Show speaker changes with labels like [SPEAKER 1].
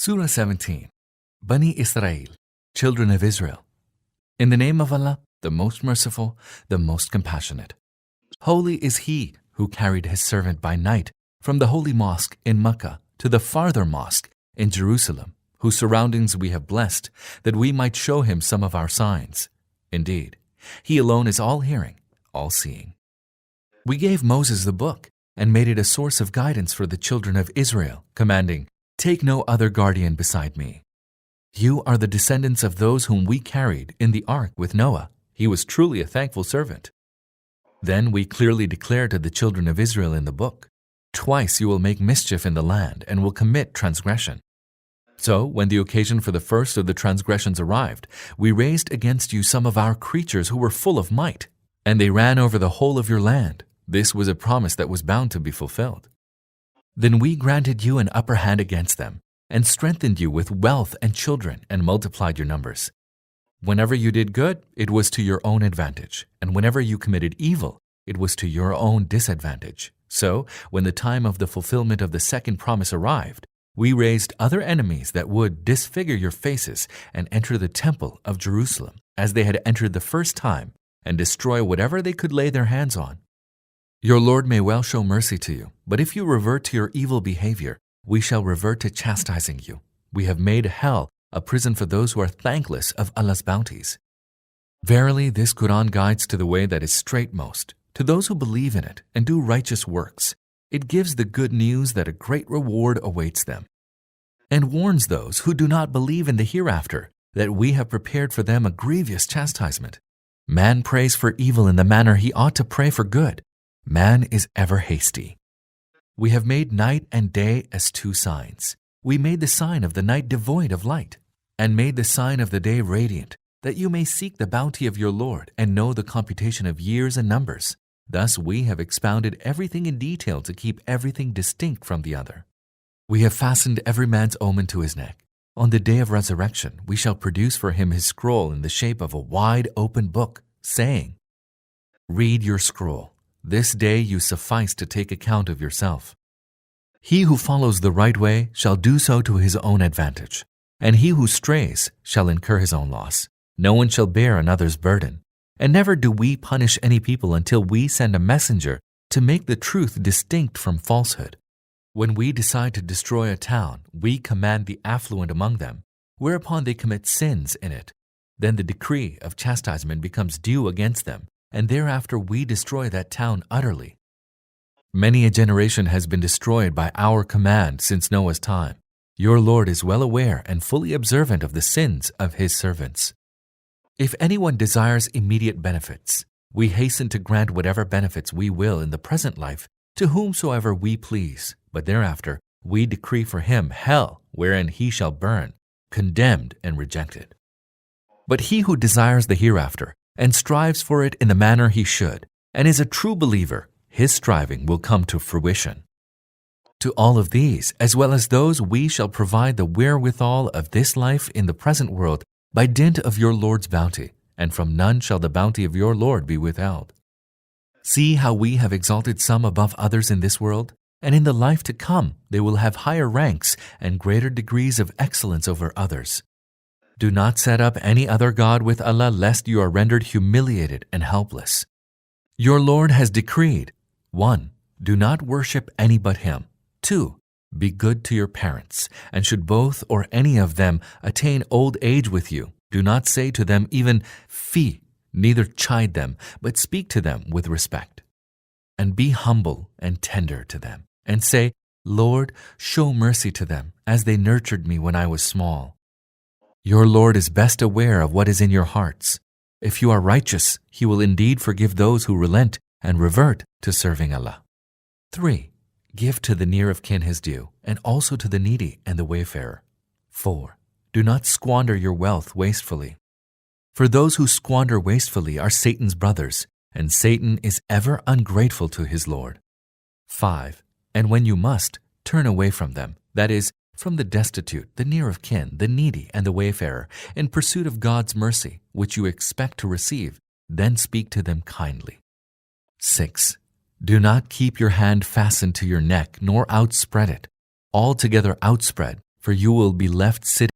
[SPEAKER 1] Surah 17. Bani Israel, Children of Israel. In the name of Allah, the most merciful, the most compassionate. Holy is He who carried His servant by night from the holy mosque in Mecca to the farther mosque in Jerusalem, whose surroundings we have blessed, that we might show Him some of our signs. Indeed, He alone is all-hearing, all-seeing. We gave Moses the book and made it a source of guidance for the children of Israel, commanding, "Take no other guardian beside me." You are the descendants of those whom we carried in the ark with Noah. He was truly a thankful servant. Then we clearly declare to the children of Israel in the book, "Twice you will make mischief in the land and will commit transgression." So, when the occasion for the first of the transgressions arrived, we raised against you some of our creatures who were full of might, and they ran over the whole of your land. This was a promise that was bound to be fulfilled. Then we granted you an upper hand against them, and strengthened you with wealth and children, and multiplied your numbers. Whenever you did good, it was to your own advantage, and whenever you committed evil, it was to your own disadvantage. So, when the time of the fulfillment of the second promise arrived, we raised other enemies that would disfigure your faces and enter the temple of Jerusalem, as they had entered the first time, and destroy whatever they could lay their hands on. Your Lord may well show mercy to you, but if you revert to your evil behavior, we shall revert to chastising you. We have made hell a prison for those who are thankless of Allah's bounties. Verily, this Quran guides to the way that is straightmost, to those who believe in it and do righteous works. It gives the good news that a great reward awaits them, and warns those who do not believe in the hereafter that we have prepared for them a grievous chastisement. Man prays for evil in the manner he ought to pray for good. Man is ever hasty. We have made night and day as two signs. We made the sign of the night devoid of light, and made the sign of the day radiant, that you may seek the bounty of your Lord and know the computation of years and numbers. Thus we have expounded everything in detail to keep everything distinct from the other. We have fastened every man's omen to his neck. On the day of resurrection, we shall produce for him his scroll in the shape of a wide open book, saying, "Read your scroll. This day you suffice to take account of yourself." He who follows the right way shall do so to his own advantage, and he who strays shall incur his own loss. No one shall bear another's burden. And never do we punish any people until we send a messenger to make the truth distinct from falsehood. When we decide to destroy a town, we command the affluent among them, whereupon they commit sins in it. Then the decree of chastisement becomes due against them, and thereafter we destroy that town utterly. Many a generation has been destroyed by our command since Noah's time. Your Lord is well aware and fully observant of the sins of His servants. If anyone desires immediate benefits, we hasten to grant whatever benefits we will in the present life to whomsoever we please, but thereafter we decree for him hell, wherein he shall burn, condemned and rejected. But he who desires the hereafter and strives for it in the manner he should, and is a true believer, his striving will come to fruition. To all of these, as well as those, we shall provide the wherewithal of this life in the present world by dint of your Lord's bounty, and from none shall the bounty of your Lord be withheld. See how we have exalted some above others in this world, and in the life to come they will have higher ranks and greater degrees of excellence over others. Do not set up any other God with Allah, lest you are rendered humiliated and helpless. Your Lord has decreed, 1. Do not worship any but Him. 2. Be good to your parents, and should both or any of them attain old age with you, do not say to them even "Fie," neither chide them, but speak to them with respect. And be humble and tender to them, and say, "Lord, show mercy to them, as they nurtured me when I was small." Your Lord is best aware of what is in your hearts. If you are righteous, He will indeed forgive those who relent and revert to serving Allah. 3. Give to the near of kin his due, and also to the needy and the wayfarer. 4. Do not squander your wealth wastefully. For those who squander wastefully are Satan's brothers, and Satan is ever ungrateful to his Lord. 5. And when you must, turn away from them, that is, from the destitute, the near of kin, the needy, and the wayfarer, in pursuit of God's mercy, which you expect to receive, then speak to them kindly. 6. Do not keep your hand fastened to your neck, nor outspread it. Altogether outspread for you will be left sitting